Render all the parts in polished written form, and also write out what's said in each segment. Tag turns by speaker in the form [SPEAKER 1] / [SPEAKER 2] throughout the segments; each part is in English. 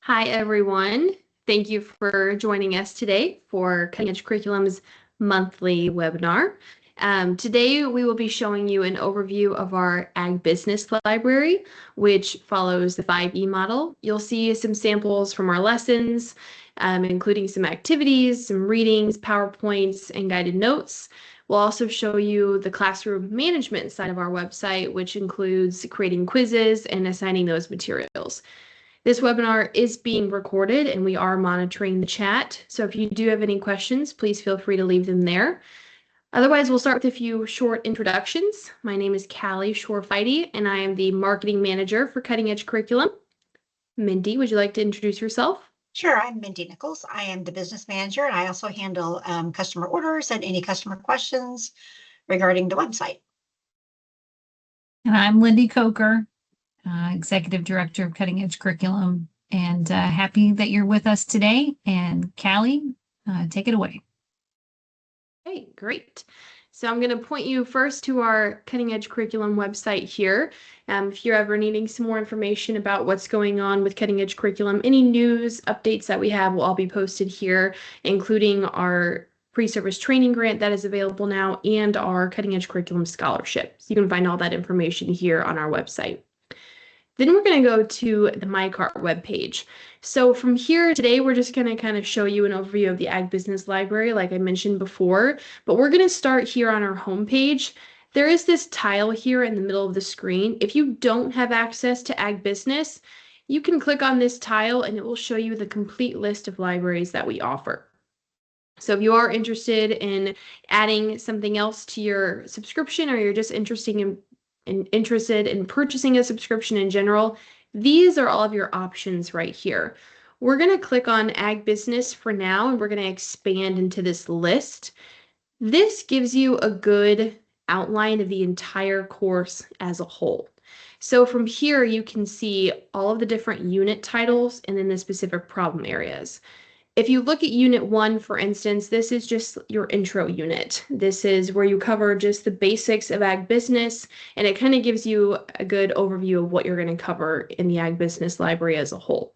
[SPEAKER 1] Hi, everyone. Thank you for joining us today for Cutting Edge Curriculum's monthly webinar. Today, we will be showing you an overview of our Ag Business Library, which follows the 5E model. You'll see some samples from our lessons, including some activities, some readings, PowerPoints, and guided notes. We'll also show you the classroom management side of our website, which includes creating quizzes and assigning those materials. This webinar is being recorded and we are monitoring the chat. So if you do have any questions, please feel free to leave them there. Otherwise, we'll start with a few short introductions. My name is Callie Shore-Fighty, and I am the marketing manager for Cutting Edge Curriculum. Mindy, would you like to introduce yourself?
[SPEAKER 2] Sure, I'm Mindy Nichols. I am the business manager, and I also handle customer orders and any customer questions regarding the website.
[SPEAKER 3] And I'm Lindy Coker, Executive Director of Cutting Edge Curriculum, and happy that you're with us today. And Callie, take it away.
[SPEAKER 1] Okay, great. So I'm going to point you first to our Cutting Edge Curriculum website here. If you're ever needing some more information about what's going on with Cutting Edge Curriculum, any news updates that we have will all be posted here, including our pre-service training grant that is available now and our Cutting Edge Curriculum scholarship. So you can find all that information here on our website. Then we're going to go to the MyCart webpage. So from here today, we're just going to kind of show you an overview of the Ag Business Library, like I mentioned before, but we're going to start here on our homepage. There is this tile here in the middle of the screen. If you don't have access to Ag Business, you can click on this tile and it will show you the complete list of libraries that we offer. So if you are interested in adding something else to your subscription, or you're just interested in purchasing a subscription in general, these are all of your options right here. We're going to click on Ag Business for now, and we're going to expand into this list. This gives you a good outline of the entire course as a whole. So from here, you can see all of the different unit titles and then the specific problem areas. If you look at Unit 1, for instance, this is just your intro unit. This is where you cover just the basics of Ag Business, and it kind of gives you a good overview of what you're going to cover in the Ag Business Library as a whole.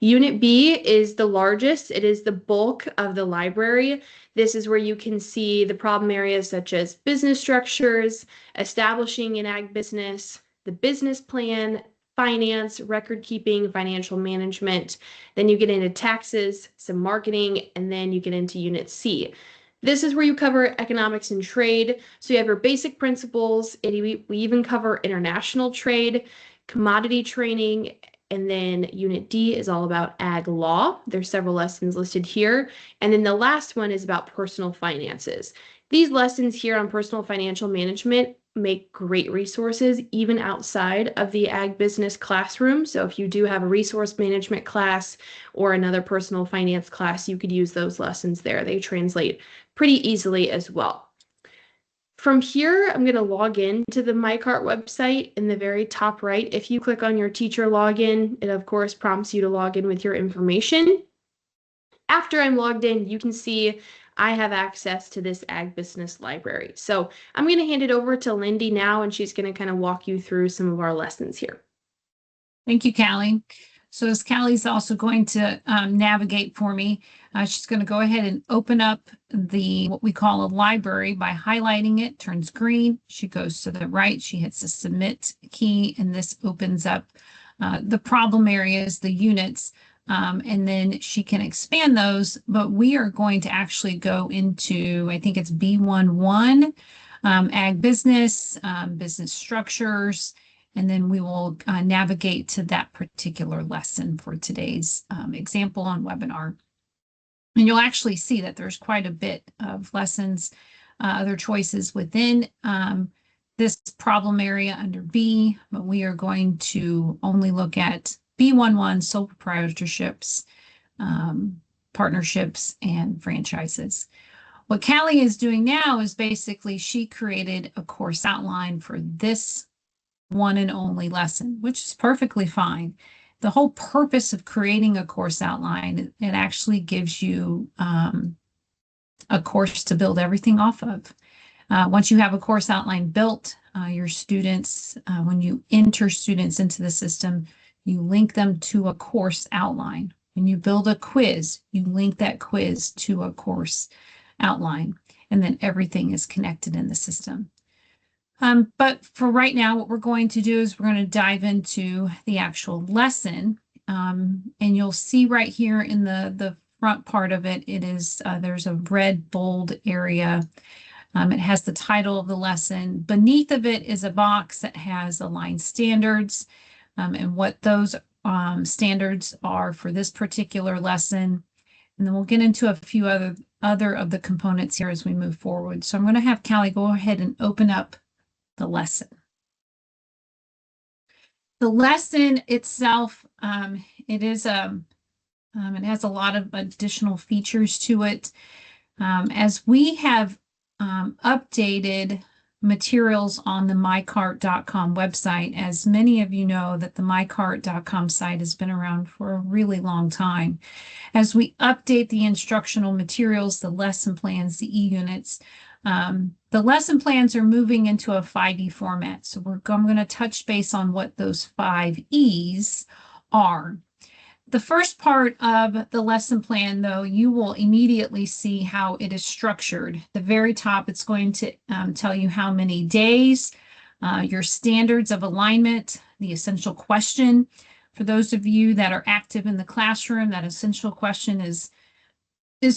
[SPEAKER 1] Unit B is the largest. It is the bulk of the library. This is where you can see the problem areas such as business structures, establishing an Ag business, the business plan, finance, record keeping, financial management. Then you get into taxes, some marketing, and then you get into Unit C. This is where you cover economics and trade. So you have your basic principles, and we even cover international trade, commodity training, and then Unit D is all about ag law. There's several lessons listed here. And then the last one is about personal finances. These lessons here on personal financial management make great resources even outside of the Ag Business classroom. So if you do have a resource management class or another personal finance class, you could use those lessons there. They translate pretty easily as well. From here, I'm going to log in to the MyCart website in the very top right. If you click on your teacher login, it of course prompts you to log in with your information. After I'm logged in, you can see I have access to this Ag Business Library. So I'm going to hand it over to Lindy now, and she's going to kind of walk you through some of our lessons here.
[SPEAKER 3] Thank you, Callie. So as Callie's also going to navigate for me, she's going to go ahead and open up what we call a library by highlighting it, turns green. She goes to the right, she hits the submit key, and this opens up the problem areas, the units, and then she can expand those, but we are going to actually go into, I think it's B11, Ag Business, business structures, and then we will navigate to that particular lesson for today's example on webinar. And you'll actually see that there's quite a bit of lessons, other choices within this problem area under B, but we are going to only look at B11, sole proprietorships, partnerships, and franchises. What Callie is doing now is basically she created a course outline for this one and only lesson, which is perfectly fine. The whole purpose of creating a course outline, it actually gives you a course to build everything off of. Once you have a course outline built, your students, when you enter students into the system, you link them to a course outline. When you build a quiz, you link that quiz to a course outline, and then everything is connected in the system. But for right now, what we're going to do is we're going to dive into the actual lesson. And you'll see right here in the front part of it, it is there's a red bold area. It has the title of the lesson. Beneath of it is a box that has aligned standards and what those standards are for this particular lesson. And then we'll get into a few other of the components here as we move forward. So I'm going to have Callie go ahead and open up the lesson. The lesson itself, it has a lot of additional features to it. As we have updated materials on the mycart.com website, as many of you know that the mycart.com site has been around for a really long time. As we update the instructional materials, the lesson plans, the e-units, the lesson plans are moving into a 5E format. So I'm going to touch base on what those 5 E's are. The first part of the lesson plan, though, you will immediately see how it is structured. The very top, it's going to tell you how many days, your standards of alignment, the essential question. For those of you that are active in the classroom, that essential question is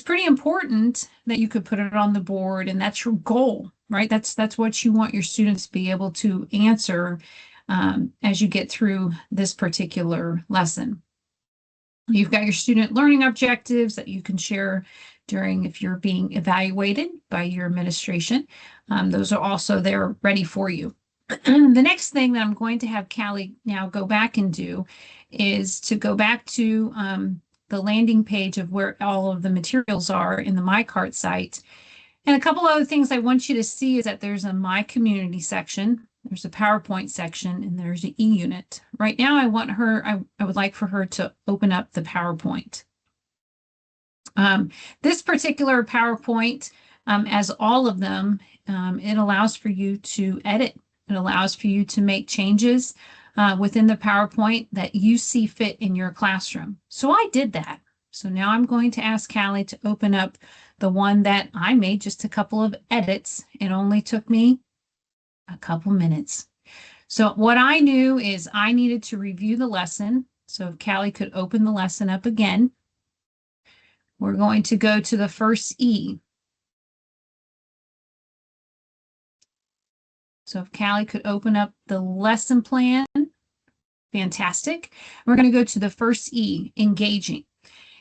[SPEAKER 3] pretty important that you could put it on the board, and that's your goal, right? That's what you want your students to be able to answer as you get through this particular lesson. You've got your student learning objectives that you can share during if you're being evaluated by your administration. Those are also there ready for you. The next thing that I'm going to have Callie now go back and do is to go back to the landing page of where all of the materials are in the MyCart site. And a couple other things I want you to see is that there's a My Community section, there's a PowerPoint section, and there's an e-unit. Right now, I would like for her to open up the PowerPoint. This particular PowerPoint, as all of them, it allows for you to edit. It allows for you to make changes within the PowerPoint that you see fit in your classroom. So I did that. So now I'm going to ask Callie to open up the one that I made just a couple of edits. It only took me a couple minutes. So what I knew is I needed to review the lesson. So if Callie could open the lesson up again, we're going to go to the first E. So if Callie could open up the lesson plan, fantastic. We're going to go to the first E, engaging.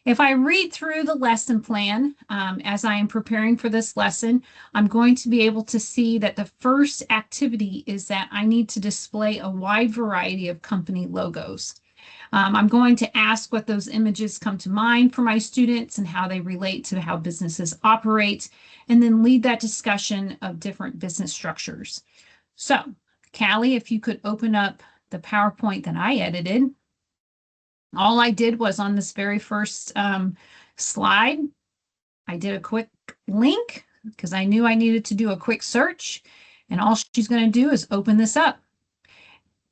[SPEAKER 3] If I read through the lesson plan as I am preparing for this lesson, I'm going to be able to see that the first activity is that I need to display a wide variety of company logos. I'm going to ask what those images come to mind for my students and how they relate to how businesses operate, and then lead that discussion of different business structures. So, Callie, if you could open up the PowerPoint that I edited. All I did was on this very first slide, I did a quick link because I knew I needed to do a quick search, and all she's going to do is open this up.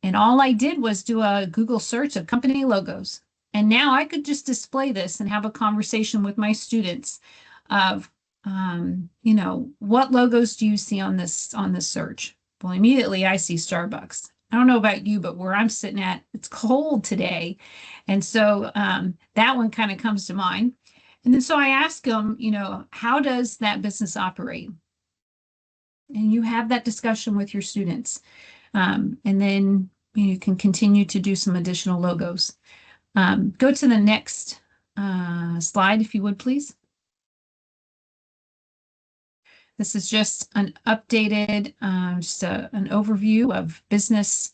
[SPEAKER 3] And all I did was do a Google search of company logos. And now I could just display this and have a conversation with my students of, you know, what logos do you see on this search? Well, immediately I see Starbucks. I don't know about you, but where I'm sitting at, it's cold today. And so that one kind of comes to mind. And then so I ask them, you know, how does that business operate? And you have that discussion with your students. And then you can continue to do some additional logos. Go to the next slide, if you would, please. This is just an updated, just an overview of business,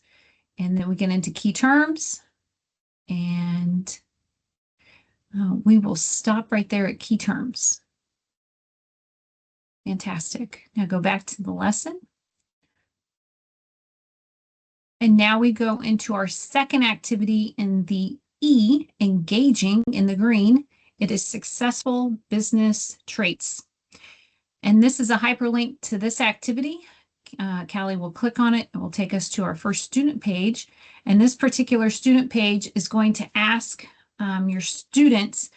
[SPEAKER 3] and then we get into key terms, and we will stop right there at key terms. Fantastic. Now go back to the lesson. And now we go into our second activity in the E, engaging in the green. It is successful business traits. And this is a hyperlink to this activity. Callie will click on it. It will take us to our first student page. And this particular student page is going to ask your students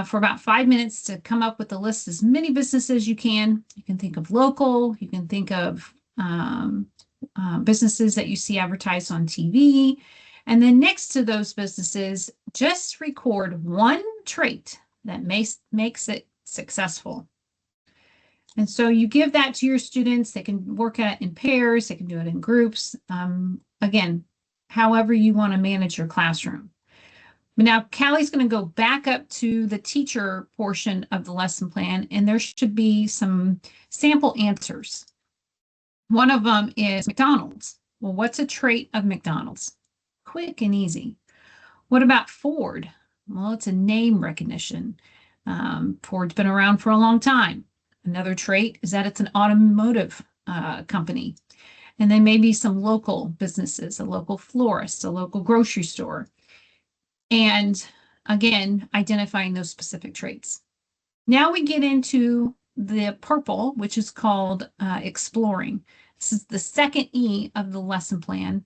[SPEAKER 3] for about 5 minutes to come up with a list as many businesses as you can. You can think of local, you can think of businesses that you see advertised on TV. And then next to those businesses, just record one trait that makes it successful. And so you give that to your students. They can work at it in pairs. They can do it in groups. Again, however you want to manage your classroom. But now Callie's going to go back up to the teacher portion of the lesson plan, and there should be some sample answers. One of them is McDonald's. Well, what's a trait of McDonald's? Quick and easy. What about Ford? Well, it's a name recognition. Ford's been around for a long time. Another trait is that it's an automotive company. And then maybe some local businesses, a local florist, a local grocery store. And again, identifying those specific traits. Now we get into the purple, which is called exploring. This is the second E of the lesson plan.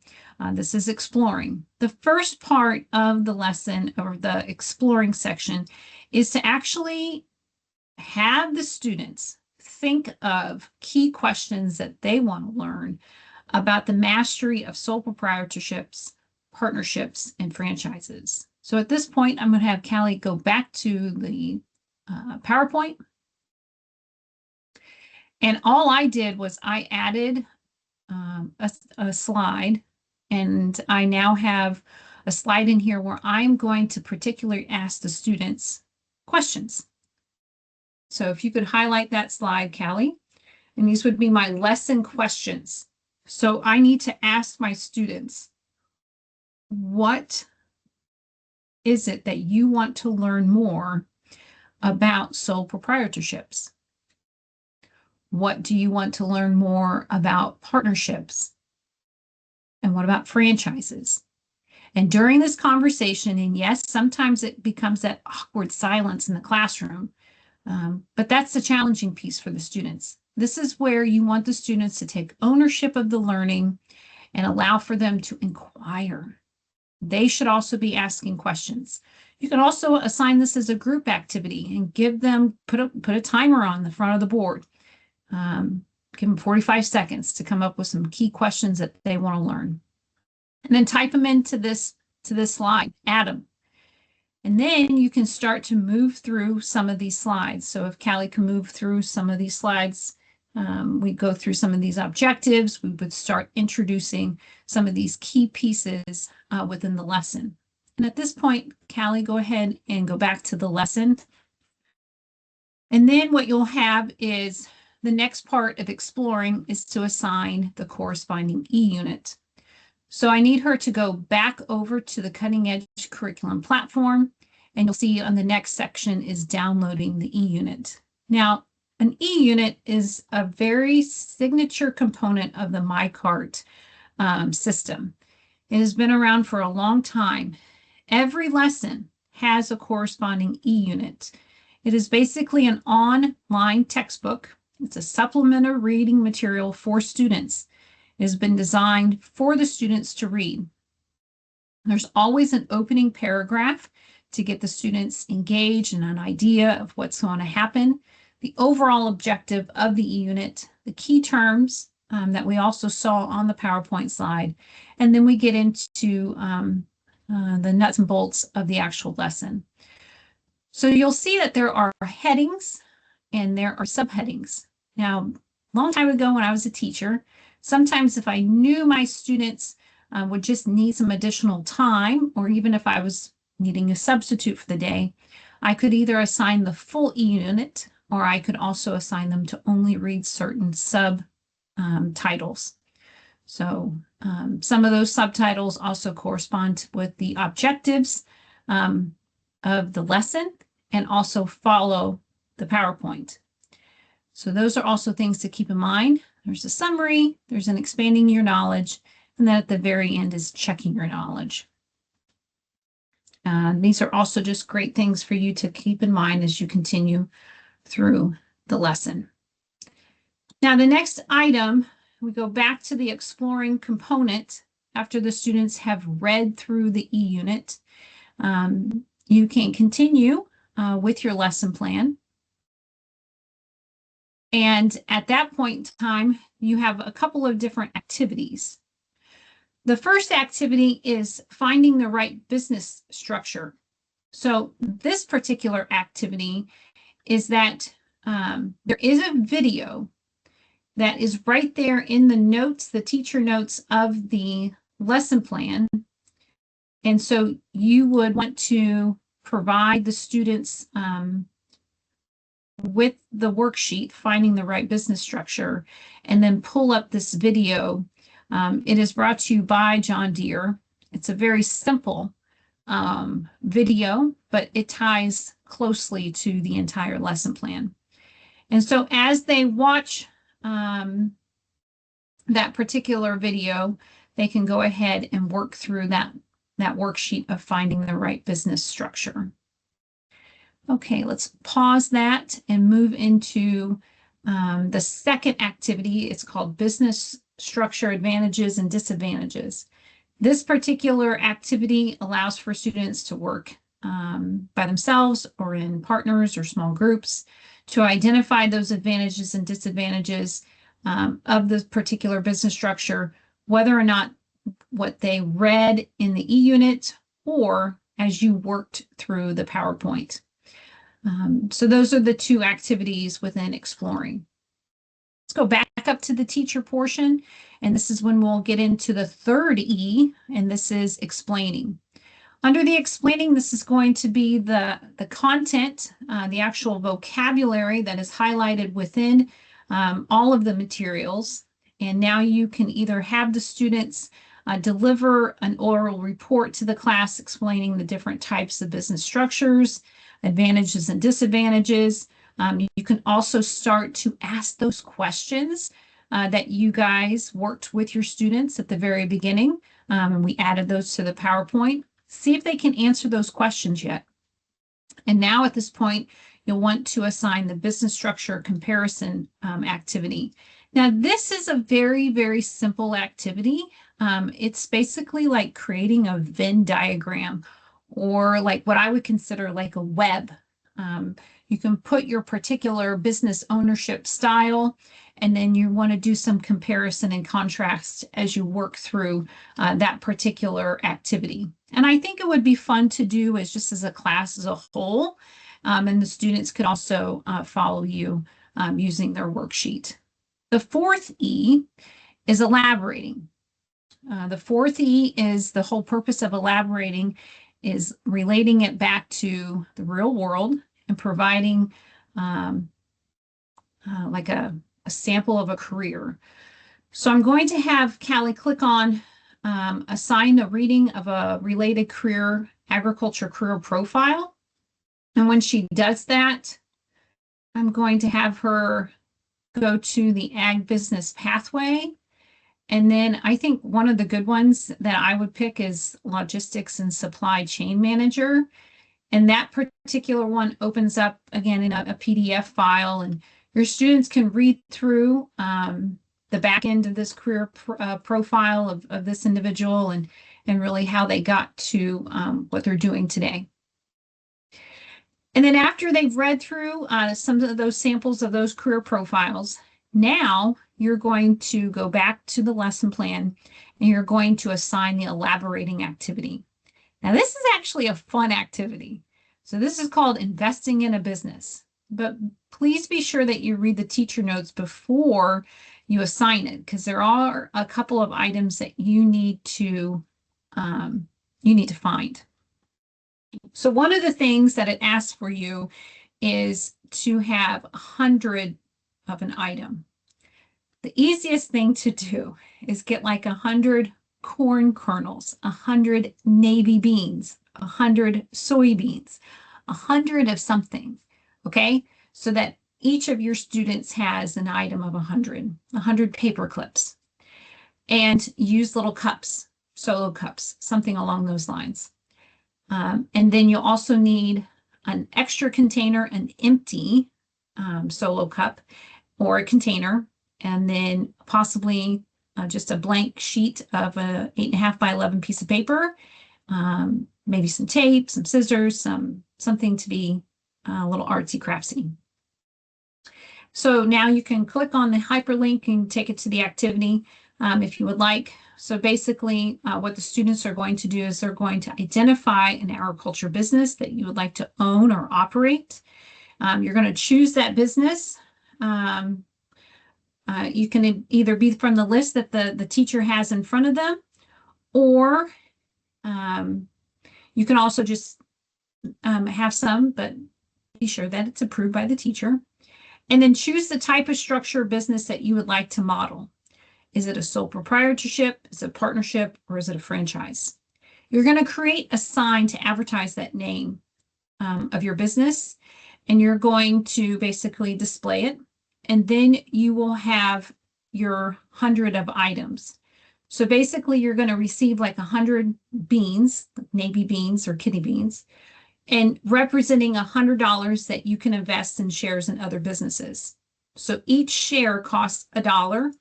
[SPEAKER 3] This is exploring. The first part of the lesson, or the exploring section, is to actually have the students think of key questions that they want to learn about the mastery of sole proprietorships, partnerships, and franchises. So at this point, I'm going to have Callie go back to the PowerPoint. And all I did was I added a slide, and I now have a slide in here where I'm going to particularly ask the students questions. So if you could highlight that slide, Callie, and these would be my lesson questions. So I need to ask my students, what is it that you want to learn more about sole proprietorships? What do you want to learn more about partnerships? And what about franchises? And during this conversation, and yes, sometimes it becomes that awkward silence in the classroom, but that's the challenging piece for the students. This is where you want the students to take ownership of the learning and allow for them to inquire. They should also be asking questions. You can also assign this as a group activity and give them, put a timer on the front of the board. Give them 45 seconds to come up with some key questions that they want to learn. And then type them into this slide, add them. And then you can start to move through some of these slides. So if Callie can move through some of these slides, we go through some of these objectives. We would start introducing some of these key pieces within the lesson. And at this point, Callie, go ahead and go back to the lesson. And then what you'll have is the next part of exploring is to assign the corresponding E unit. So I need her to go back over to the Cutting Edge Curriculum platform, and you'll see on the next section is downloading the E unit. Now, an E unit is a very signature component of the MyCart system. It has been around for a long time. Every lesson has a corresponding E unit. It is basically an online textbook. It's a supplementary reading material for students. It has been designed for the students to read. There's always an opening paragraph to get the students engaged and an idea of what's going to happen. The overall objective of the E-unit, the key terms that we also saw on the PowerPoint slide, and then we get into the nuts and bolts of the actual lesson. So you'll see that there are headings and there are subheadings. Now, a long time ago when I was a teacher, sometimes if I knew my students would just need some additional time, or even if I was needing a substitute for the day, I could either assign the full E-unit, or I could also assign them to only read certain subtitles. So some of those subtitles also correspond with the objectives of the lesson and also follow the PowerPoint. So those are also things to keep in mind. There's a summary, there's an expanding your knowledge, and then at the very end is checking your knowledge. These are also just great things for you to keep in mind as you continue through the lesson. Now, the next item we go back to the exploring component after the students have read through the e-unit. You can continue with your lesson plan. And at that point in time, you have a couple of different activities. The first activity is finding the right business structure. So this particular activity is that there is a video that is right there in the notes, the teacher notes of the lesson plan. And so you would want to provide the students with the worksheet, finding the right business structure, and then pull up this video. It is brought to you by John Deere. It's a very simple video, but it ties closely to the entire lesson plan. And so as they watch that particular video, they can go ahead and work through that worksheet of finding the right business structure. Okay, let's pause that and move into the second activity. It's called Business Structure Advantages and Disadvantages. This particular activity allows for students to work by themselves or in partners or small groups to identify those advantages and disadvantages of the particular business structure, whether or not what they read in the e-unit or as you worked through the PowerPoint. So those are the two activities within exploring. Let's go back up to the teacher portion, and this is when we'll get into the third E, and this is explaining. Under the explaining, this is going to be the content, the actual vocabulary that is highlighted within all of the materials. And now you can either have the students deliver an oral report to the class explaining the different types of business structures, advantages and disadvantages. You can also start to ask those questions that you guys worked with your students at the very beginning, and we added those to the PowerPoint. See if they can answer those questions yet. And now at this point, you'll want to assign the business structure comparison activity. Now, this is a very, very simple activity. It's basically like creating a Venn diagram, or like what I would consider like a web. You can put your particular business ownership style, and then you want to do some comparison and contrast as you work through that particular activity. And I think it would be fun to do as just as a class as a whole, and the students could also follow you using their worksheet. The fourth E is elaborating. The fourth E is the whole purpose of elaborating is relating it back to the real world and providing like a sample of a career. So I'm going to have Callie click on assign the reading of a related career, agriculture career profile. And when she does that, I'm going to have her go to the ag business pathway. And then I think one of the good ones that I would pick is logistics and supply chain manager. And that particular one opens up again in a PDF file, and your students can read through the back end of this career profile of this individual and really how they got to what they're doing today. And then after they've read through some of those samples of those career profiles, now you're going to go back to the lesson plan and you're going to assign the elaborating activity. Now, this is actually a fun activity. So this is called investing in a business. But please be sure that you read the teacher notes before you assign it, because there are a couple of items that you need to find. So one of the things that it asks for you is to have 100 of an item. The easiest thing to do is get like 100 corn kernels, 100 navy beans, 100 soybeans, 100 of something, okay? So that each of your students has an item of 100 paper clips. And use little cups, solo cups, something along those lines. And then you'll also need an extra container, an empty solo cup or a container. and then possibly just a blank sheet of a 8.5 by 11 piece of paper, maybe some tape, some scissors, something to be a little artsy craftsy. So now you can click on the hyperlink and take it to the activity if you would like. So basically what the students are going to do is they're going to identify an agriculture business that you would like to own or operate. You're going to choose that business. You can either be from the list that the teacher has in front of them, or you can also just have some, but be sure that it's approved by the teacher. And then choose the type of structure of business that you would like to model. Is it a sole proprietorship? Is it a partnership? Or is it a franchise? You're going to create a sign to advertise that name of your business, and you're going to basically display it. And then you will have your 100 of items. So basically you're going to receive like 100 beans, navy beans or kidney beans, and representing $100 that you can invest in shares in other businesses. So each share costs $1,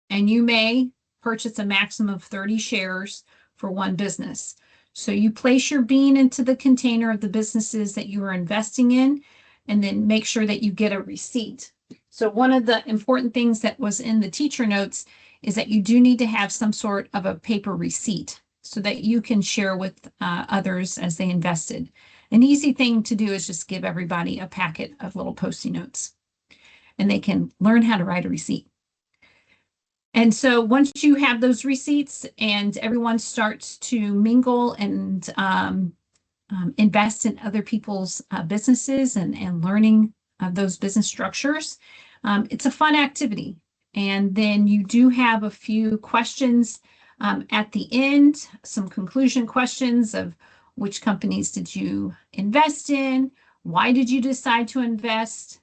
[SPEAKER 3] and you may purchase a maximum of 30 shares for one business. So you place your bean into the container of the businesses that you are investing in, and then make sure that you get a receipt. So one of the important things that was in the teacher notes is that you do need to have some sort of a paper receipt so that you can share with others as they invested. An easy thing to do is just give everybody a packet of little Post-it notes, and they can learn how to write a receipt. And so once you have those receipts and everyone starts to mingle and invest in other people's businesses and learning of those business structures, it's a fun activity. And then you do have a few questions at the end, some conclusion questions of which companies did you invest in? Why did you decide to invest?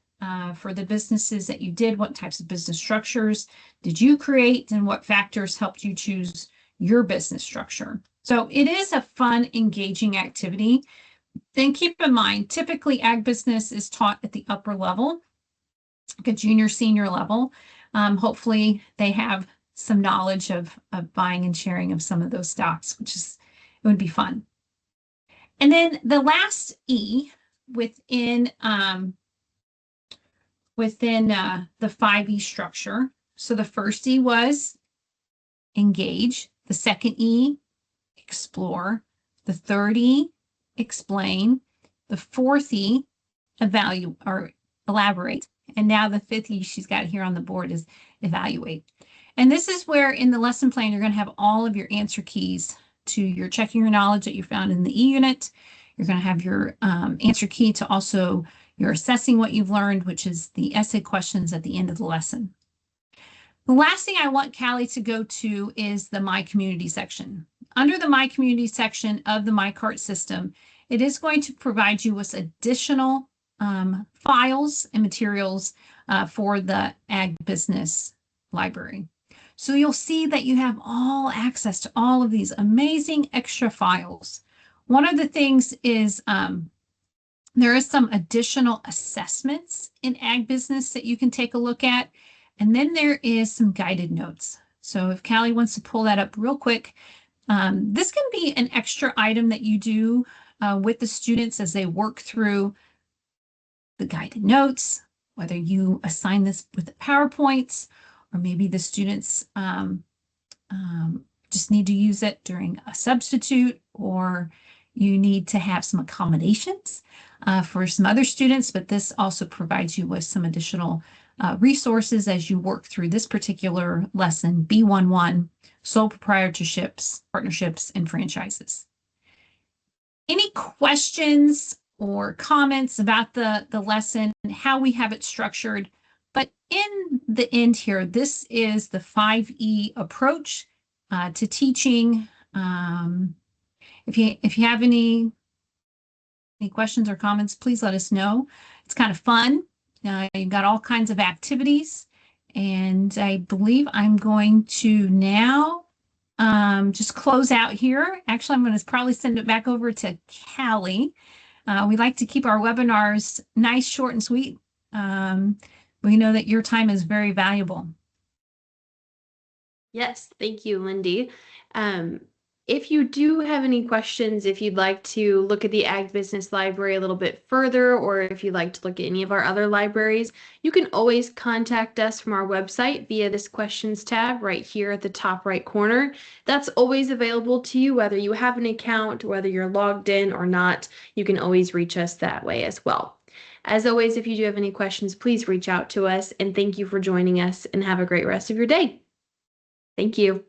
[SPEAKER 3] For the businesses that you did, what types of business structures did you create, and what factors helped you choose your business structure? So it is a fun, engaging activity. And keep in mind, typically ag business is taught at the upper level, like a junior, senior level. Hopefully they have some knowledge of buying and sharing of some of those stocks, it would be fun. And then the last E within the 5E structure. So the first E was engage. The second E, explore. The third E, explain. The fourth E, evaluate or elaborate. And now the fifth E she's got here on the board is evaluate. And this is where in the lesson plan, you're going to have all of your answer keys to your checking your knowledge that you found in the E unit. You're going to have your answer key to also you're assessing what you've learned, which is the essay questions at the end of the lesson. The last thing I want Callie to go to is the My Community section. Under the My Community section of the MyCart system, it is going to provide you with additional files and materials for the Ag Business Library. So you'll see that you have all access to all of these amazing extra files. One of the things is there is some additional assessments in Ag Business that you can take a look at. And then there is some guided notes. So if Callie wants to pull that up real quick, this can be an extra item that you do with the students as they work through the guided notes, whether you assign this with PowerPoints, or maybe the students just need to use it during a substitute, or you need to have some accommodations for some other students, but this also provides you with some additional resources as you work through this particular lesson, B11, sole proprietorships, partnerships, and franchises. Any questions or comments about the lesson and how we have it structured? But in the end here, this is the 5E approach to teaching. If you have any questions or comments, please let us know. It's kind of fun. You've got all kinds of activities, and I believe I'm going to now just close out here. Actually, I'm going to probably send it back over to Callie. We like to keep our webinars nice, short, and sweet. We know that your time is very valuable.
[SPEAKER 1] Yes, thank you, Lindy. Um, if you do have any questions, if you'd like to look at the Ag Business Library a little bit further, or if you'd like to look at any of our other libraries, you can always contact us from our website via this questions tab right here at the top right corner. That's always available to you, whether you have an account, whether you're logged in or not. You can always reach us that way as well. As always, if you do have any questions, please reach out to us, and thank you for joining us, and have a great rest of your day. Thank you.